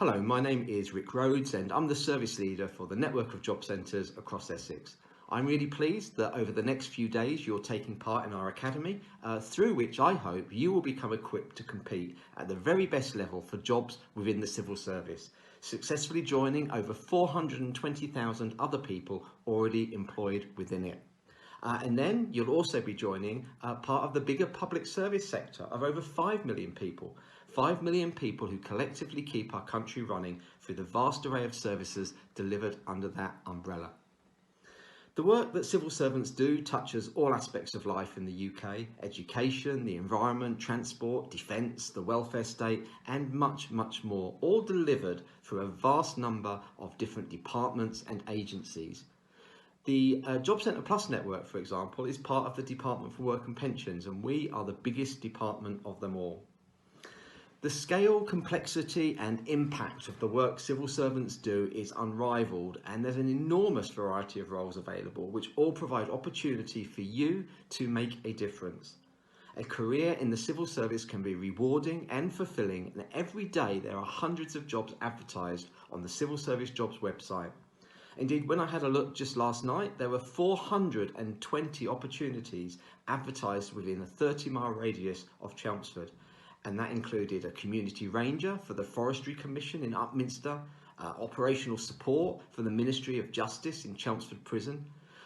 Hello, my name is Rick Rhodes and I'm the service leader for the network of job centres across Essex. I'm really pleased that over the next few days you're taking part in our academy, through which I hope you will become equipped to compete at the very best level for jobs within the civil service, successfully joining over 420,000 other people already employed within it. And then you'll also be joining part of the bigger public service sector of over 5 million people. 5 million people who collectively keep our country running through the vast array of services delivered under that umbrella. The work that civil servants do touches all aspects of life in the UK: education, the environment, transport, defence, the welfare state, and much, much more, all delivered through a vast number of different departments and agencies. The Job Centre Plus network, for example, is part of the Department for Work and Pensions, and we are the biggest department of them all. The scale, complexity and impact of the work civil servants do is unrivaled, and there's an enormous variety of roles available which all provide opportunity for you to make a difference. A career in the civil service can be rewarding and fulfilling, and every day there are hundreds of jobs advertised on the Civil Service Jobs website. Indeed, when I had a look just last night, there were 420 opportunities advertised within a 30-mile radius of Chelmsford. And that included a community ranger for the Forestry Commission in Upminster, operational support for the Ministry of Justice in Chelmsford Prison,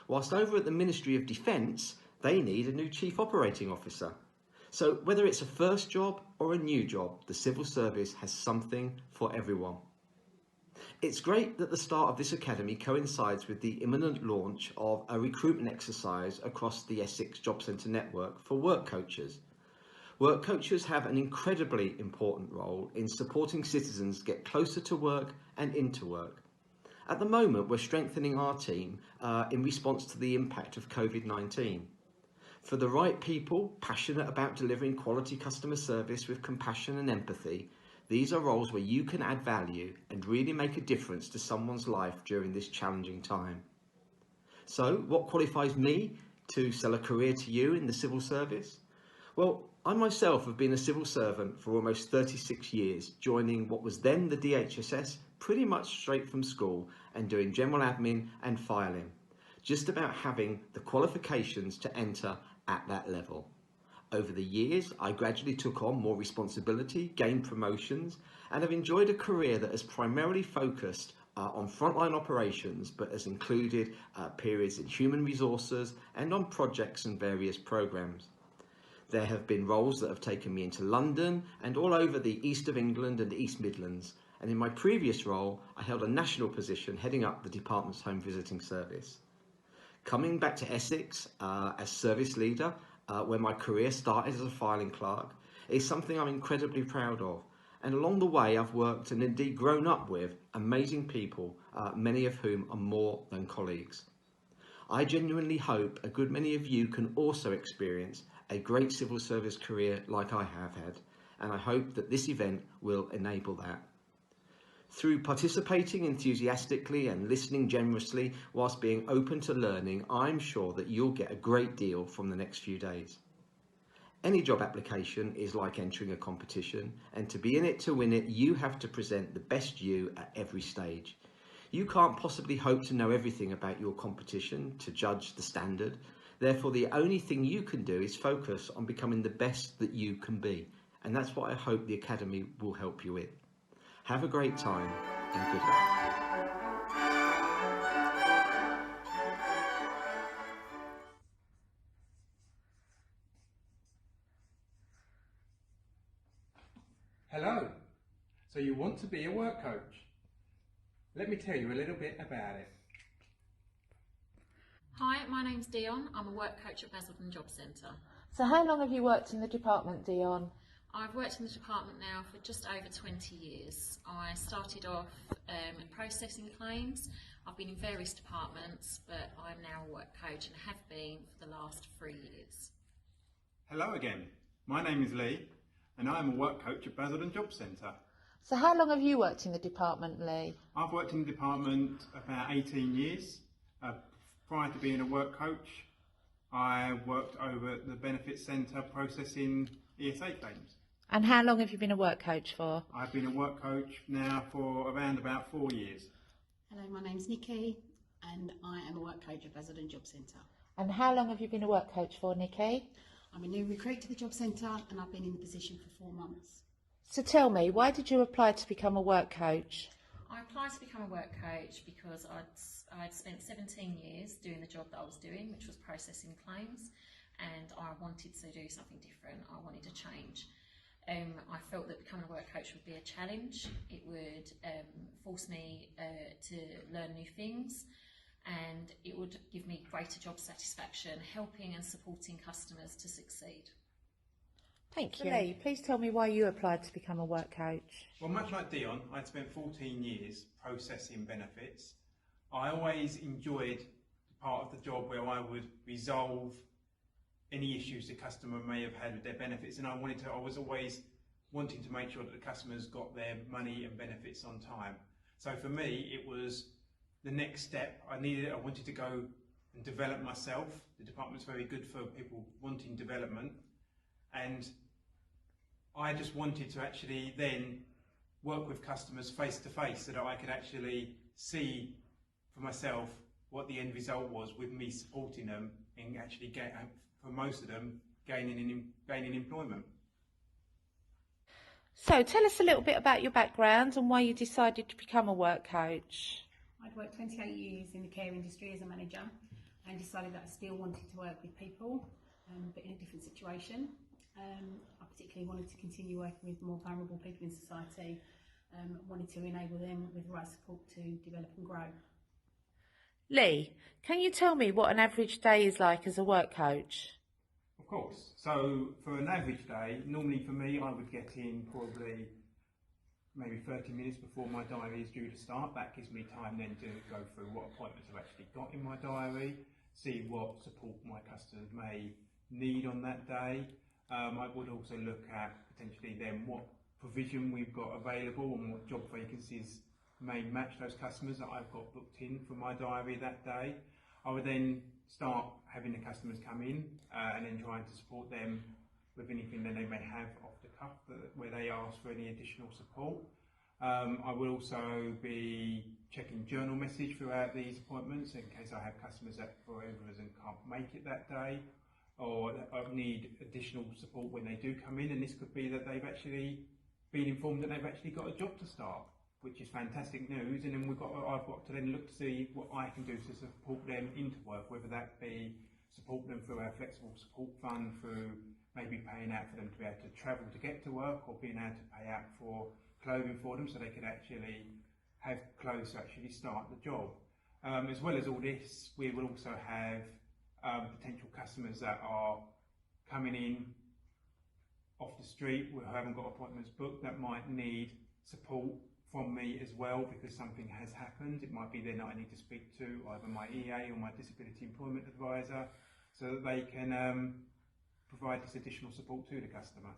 whilst over at the Ministry of Defence, they need a new Chief Operating Officer. So whether it's a first job or a new job, the civil service has something for everyone. It's great that the start of this academy coincides with the imminent launch of a recruitment exercise across the Essex Job Centre network for work coaches. Work coaches have an incredibly important role in supporting citizens get closer to work and into work. At the moment, we're strengthening our team in response to the impact of COVID-19. For the right people, passionate about delivering quality customer service with compassion and empathy, these are roles where you can add value and really make a difference to someone's life during this challenging time. So, what qualifies me to sell a career to you in the civil service? Well, I myself have been a civil servant for almost 36 years, joining what was then the DHSS pretty much straight from school and doing general admin and filing, just about having the qualifications to enter at that level. Over the years, I gradually took on more responsibility, gained promotions, and have enjoyed a career that has primarily focused on frontline operations, but has included periods in human resources and on projects and various programs. There have been roles that have taken me into London and all over the east of England and East Midlands, and in my previous role I held a national position heading up the department's home visiting service. Coming back to Essex as service leader, where my career started as a filing clerk, is something I'm incredibly proud of, and along the way I've worked and indeed grown up with amazing people, many of whom are more than colleagues. I genuinely hope a good many of you can also experience a great civil service career like I have had, and I hope that this event will enable that. Through participating enthusiastically and listening generously whilst being open to learning, I'm sure that you'll get a great deal from the next few days. Any job application is like entering a competition, and to be in it to win it, you have to present the best you at every stage. You can't possibly hope to know everything about your competition to judge the standard. Therefore, the only thing you can do is focus on becoming the best that you can be. And that's what I hope the Academy will help you with. Have a great time and good luck. Hello. So you want to be a work coach? Let me tell you a little bit about it. Hi, my name's Dion. I'm a work coach at Basildon Job Centre. So how long have you worked in the department, Dion? I've worked in the department now for just over 20 years. I started off processing claims. I've been in various departments, but I'm now a work coach and have been for the last 3 years. Hello again. My name is Lee and I'm a work coach at Basildon Job Centre. So how long have you worked in the department, Lee? I've worked in the department about 18 years. Prior to being a work coach, I worked over at the Benefits Centre processing ESA claims. And how long have you been a work coach for? I've been a work coach now for around about 4 years. Hello, my name's Nikki and I am a work coach at Basildon Job Centre. And how long have you been a work coach for, Nikki? I'm a new recruit to the Job Centre and I've been in the position for 4 months. So tell me, why did you apply to become a work coach? I applied to become a work coach because I'd spent 17 years doing the job that I was doing, which was processing claims, and I wanted to do something different. I wanted to change. I felt that becoming a work coach would be a challenge. It would force me to learn new things, and it would give me greater job satisfaction, helping and supporting customers to succeed. Thank you. Lee, please tell me why you applied to become a work coach. Well, much like Dion, I'd spent 14 years processing benefits. I always enjoyed the part of the job where I would resolve any issues the customer may have had with their benefits, and I was always wanting to make sure that the customers got their money and benefits on time. So for me, it was the next step. I wanted to go and develop myself. The department's very good for people wanting development, and I just wanted to actually then work with customers face to face so that I could actually see for myself what the end result was with me supporting them and actually for most of them gaining employment. So tell us a little bit about your background and why you decided to become a work coach. I'd worked 28 years in the care industry as a manager and decided that I still wanted to work with people, but in a different situation. I particularly wanted to continue working with more vulnerable people in society, wanted to enable them with the right support to develop and grow. Lee, can you tell me what an average day is like as a work coach? Of course. So for an average day, normally for me, I would get in probably maybe 30 minutes before my diary is due to start. That gives me time then to go through what appointments I've actually got in my diary, see what support my customers may need on that day. I would also look at potentially then what provision we've got available and what job vacancies may match those customers that I've got booked in for my diary that day. I would then start having the customers come in and then trying to support them with anything that they may have off the cuff where they ask for any additional support. I will also be checking journal message throughout these appointments in case I have customers that for whatever reason can't make it that day, or need additional support when they do come in, and this could be that they've actually been informed that they've actually got a job to start, which is fantastic news, and then I've got to then look to see what I can do to support them into work, whether that be support them through our flexible support fund, through maybe paying out for them to be able to travel to get to work, or being able to pay out for clothing for them so they could actually have clothes to actually start the job. As well as all this, we will also have potential customers that are coming in off the street who haven't got appointments booked that might need support from me as well because something has happened. It might be then that I need to speak to either my EA or my disability employment advisor so that they can provide this additional support to the customer.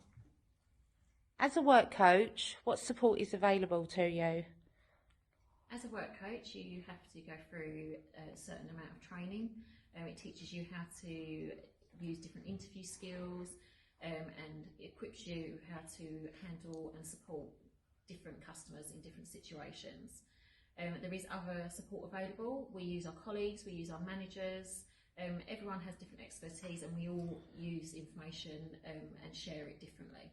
As a work coach, what support is available to you? As a work coach, you have to go through a certain amount of training. It teaches you how to use different interview skills and equips you how to handle and support different customers in different situations. There is other support available. We use our colleagues, we use our managers. Everyone has different expertise and we all use information and share it differently.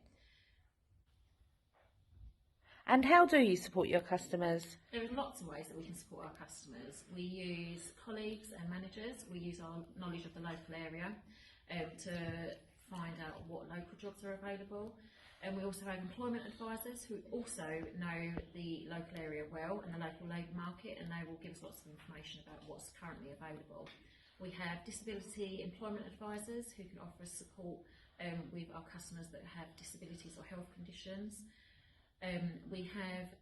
And how do you support your customers? There are lots of ways that we can support our customers. We use colleagues and managers. We use our knowledge of the local area to find out what local jobs are available. And we also have employment advisors who also know the local area well and the local labour market, and they will give us lots of information about what's currently available. We have disability employment advisors who can offer us support with our customers that have disabilities or health conditions. We have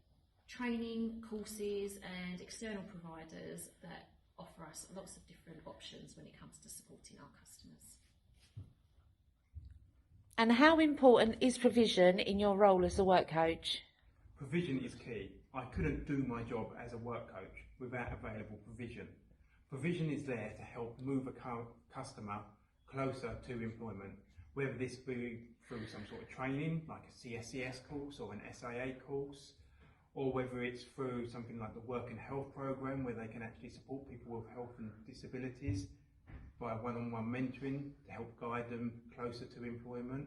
training courses and external providers that offer us lots of different options when it comes to supporting our customers. And how important is provision in your role as a work coach? Provision is key. I couldn't do my job as a work coach without available provision. Provision is there to help move a customer closer to employment. whether this be through some sort of training, like a CSCS course or an SIA course, or whether it's through something like the Work and Health Programme, where they can actually support people with health and disabilities by one-on-one mentoring to help guide them closer to employment.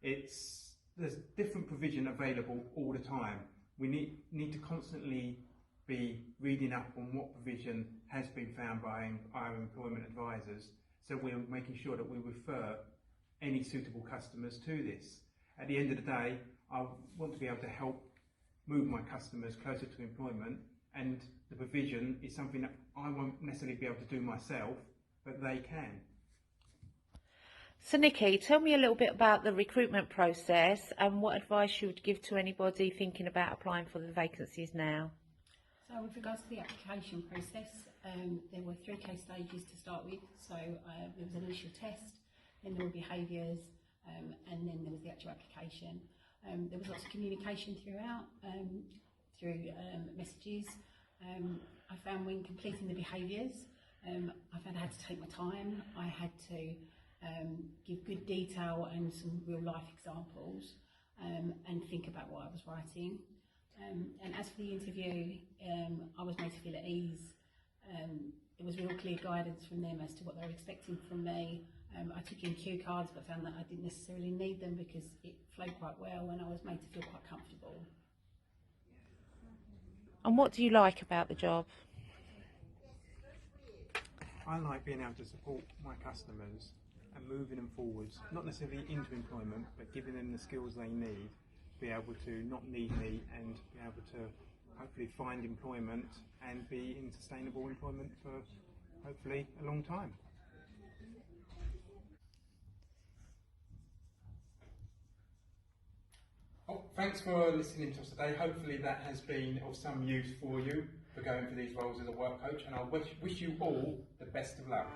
There's different provision available all the time. We need to constantly be reading up on what provision has been found by our employment advisors, so we're making sure that we refer any suitable customers to this. At the end of the day, I want to be able to help move my customers closer to employment, and the provision is something that I won't necessarily be able to do myself, but they can. So Nikki, tell me a little bit about the recruitment process and what advice you would give to anybody thinking about applying for the vacancies now. So with regards to the application process, there were 3 case stages to start with. So there was an initial test, then there were behaviours, and then there was the actual application. There was lots of communication throughout, through messages. I found when completing the behaviours, I found I had to take my time. I had to give good detail and some real life examples, and think about what I was writing. And as for the interview, I was made to feel at ease. There was real clear guidance from them as to what they were expecting from me. I took in cue cards, but found that I didn't necessarily need them because it flowed quite well, and I was made to feel quite comfortable. And what do you like about the job? I like being able to support my customers and moving them forwards, not necessarily into employment, but giving them the skills they need, be able to not need me and be able to hopefully find employment and be in sustainable employment for hopefully a long time. Oh, thanks for listening to us today. Hopefully that has been of some use for you for going for these roles as a work coach, and I wish you all the best of luck.